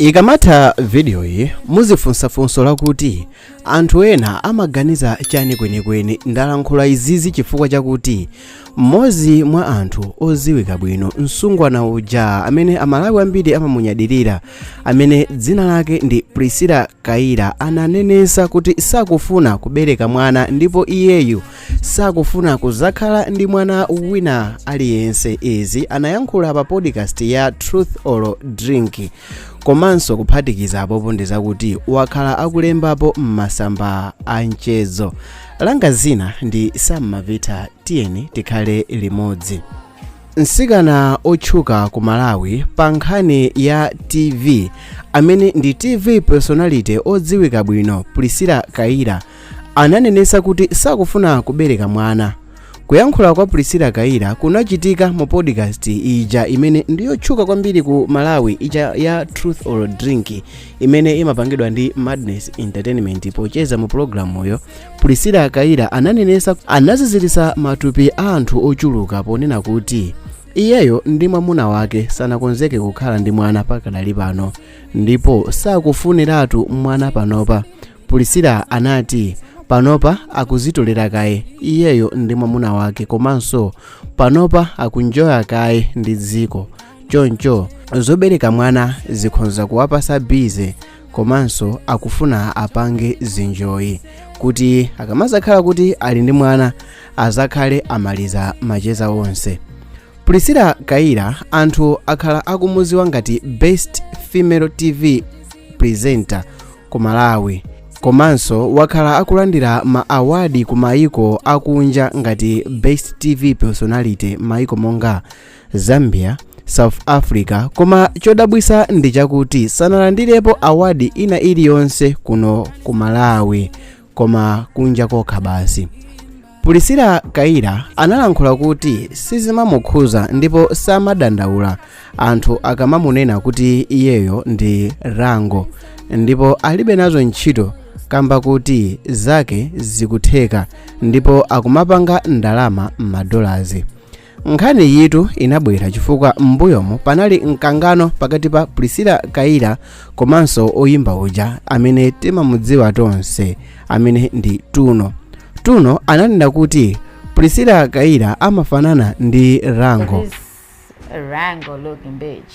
Ikamatha video iyi muzifunsafunso lakuti anthu ena amaganiza chani kwenikweni ndalankhula izizi chifukwa chakuti mmodzi mwa anthu oziwika bwino msungwana uja amene amalawi ambiri amamunyadirira amene dzina lake ndi Priscilla Kaila ananenesa kuti sakufuna kubereka mwana ndipo iyeyu sakufuna kuzakhala ndi mwana wina aliyense. Izi anayankhula pa podcast ya Truth or Drink komanso kuphatikizapo pondeza kuti wakhala akulembapo m'masamba a mchezo. Langa zina ndi Sammavita, tiyeni tikhale limodzi. Msikana otchuka ku Malawi pa nkhani ya TV amene ndi TV personality odziwika bwino Priscilla Kaila ananenesa kuti sakufuna kubereka mwana. Kuyankhula kwa Priscilla Kaila kunachitika mu podcast ija imene ndiyotchuka kwambiri ku Malawi ija ya Truth or Drink imene imapangidwa ndi Madness Entertainment. Pocheza mu programuyo Priscilla Kaila ananenesa anazizirisa matupi a anthu ochuluka ponena kuti iyeyo ndi mwamuna wake sanakonzeke kukhala ndi mwana pakadali pano ndipo sakufuniratu mwana panopa. Priscilla anati panopa akuzitolera kaye iyeyo ndi mwamuna wake komanso panopa akunjoya kaye ndi dziko choncho zobereka mwana zikhonza kuwapasa bize komanso akufuna apange zinjoyi kuti akamazakhala kuti ali ndi mwana azakhale amaliza macheza onse. Priscilla Kaila anthu akhala akumuziwa ngati Best Female TV Presenter ku Malawi komanso wakhala akulandira ma award ku maiko akunja ngati Best TV Personality maiko monga Zambia, South Africa. Koma chodabwisa ndi chakuti sanalandirepo award ina iliyonse kuno ku Malawi koma kunja kokha basi. Priscilla Kaila analankhula kuti sizimamukhuza ndipo samadandaula anthu akamamunena kuti iyeyo ndi rango ndipo alibe nazo ntchito kamba kuti zake zikutheka ndipo akumapanga ndalama m'madolazi. Nkhani yitu inabwera chifukwa m'mbuyomo panali mkangano pakati pa Priscilla Kaila komanso oyimba uja amene timamudziwa tonse amene ndi Tuno. Tuno ananena kuti Priscilla Kaila amafanana ndi Rango looking bitch.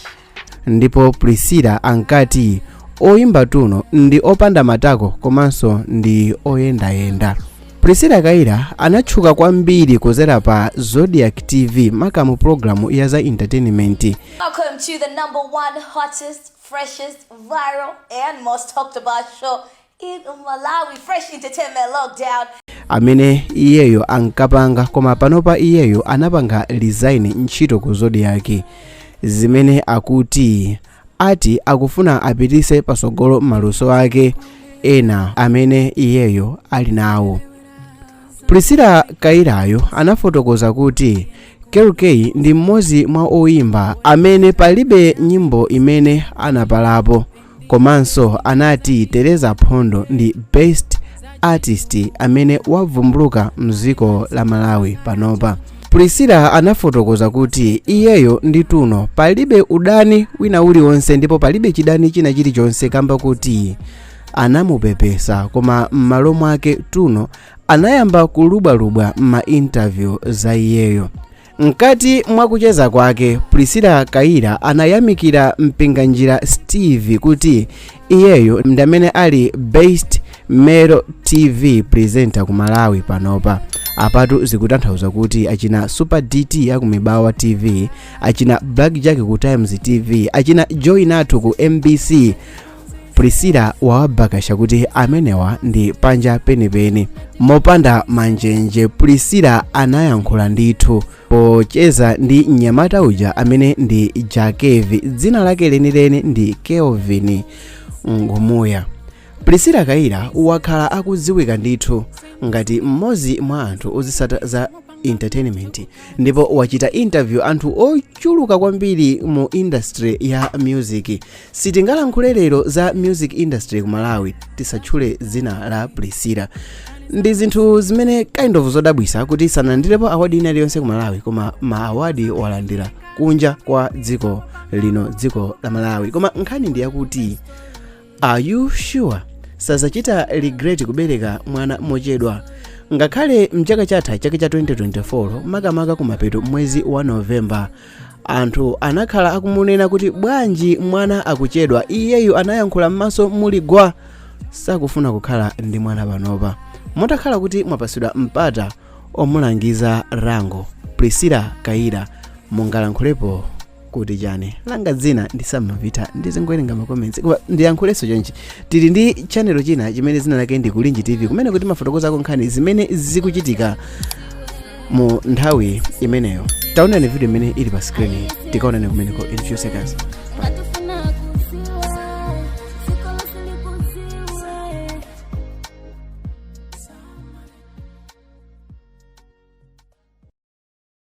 Ndipo Priscilla ankati oyimba Tuno ndi opanda matako komanso ndi oyendayenda. Priscilla Kaila anatchuka kwambiri kuzera pa Zodiac TV makamu programu ya za entertainment. Welcome to the number one hottest, freshest, viral and most talked about show in Malawi, Fresh Entertainment Lockdown. Amene iyeyo ankapanga koma panopa iyeyo anapanga resign ntchito ku Zodiac zimene akuti ati akufuna apitise pasogolo maluso ake ena amene iyeyo ali nawo. Priscilla Kailayo anafotokoza kuti KLK ndi mmodzi mwa oyimba amene palibe nyimbo imene anapalapo komanso anati Teresa Phondo ndi Best Artist amene wavumbuluka mdziko la Malawi panopa. Priscilla anafotokoza kuti iyeyo ndi Tuno palibe udani wina uliwonse ndipo palibe chidani china chilichonse kamba kuti anamupepesa koma m'malo mwake Tuno anayamba kulubalubwa ma interview za iyeyo. Mkati mwa kucheza kwake Priscilla Kaila anayamikira mpinganjira Steve kuti iyeyo ndi amene ali Best Male TV Presenter ku Malawi panopa. Apatu zikutanthauza kuti achina Super DT ya ku Mibawa TV, achina Blackjack ku Times TV, achina Joy Natu ku MBC. Priscilla wawabakasha kuti amenewa ndi panja penipeni mopanda manjenje. Priscilla anayankhula ndithu pocheza ndi mnyamata uja amene ndi Jakevi, dzina lake lenileni ndi Kelvin Ngumuya. Priscilla Kaila wakhala akudziwika ndithu ngati mmodzi mwa anthu ozisata za entertainment ndipo wachita interview anthu ochuluka kwambiri mu industry ya music. Sitingalankhule lero za music industry ku Malawi tisatchule dzina la Priscilla. Ndi zinthu zimene kind of zodabwisa kuti sanalandirepo award ina iliyonse ku Malawi koma ma award walandira kunja kwa dziko lino, dziko la Malawi. Koma nkhani ndi yakuti, are you sure sazachita regret kubereka mwana mochedwa? Ngakhale mchaka chatha, chaka cha 2024, makamaka kumapeto mwezi wa Novemba, anthu anakhala akumunena kuti bwanji mwana akuchedwa. Iyeyu anayankhula m'maso muli gwa, sakufuna kukhala ndi mwana panopa. Motakhala kuti mwapasidwa mpata omulangiza Rango, Priscilla Kaira, mungalankhulepo kuti chani? Langa dzina ndi Samapita, ndizingwerenga makomensi kuba ndiyankhuleso chonchi. Tili ndi channel china chimene zina lake ndi Kulinji TV, kumene kuti mafotokoza nkhani zimene zikuchitika mu nthawi imeneyo. Taonani video imene ili pa screen, tikaonani kumeneko in few seconds.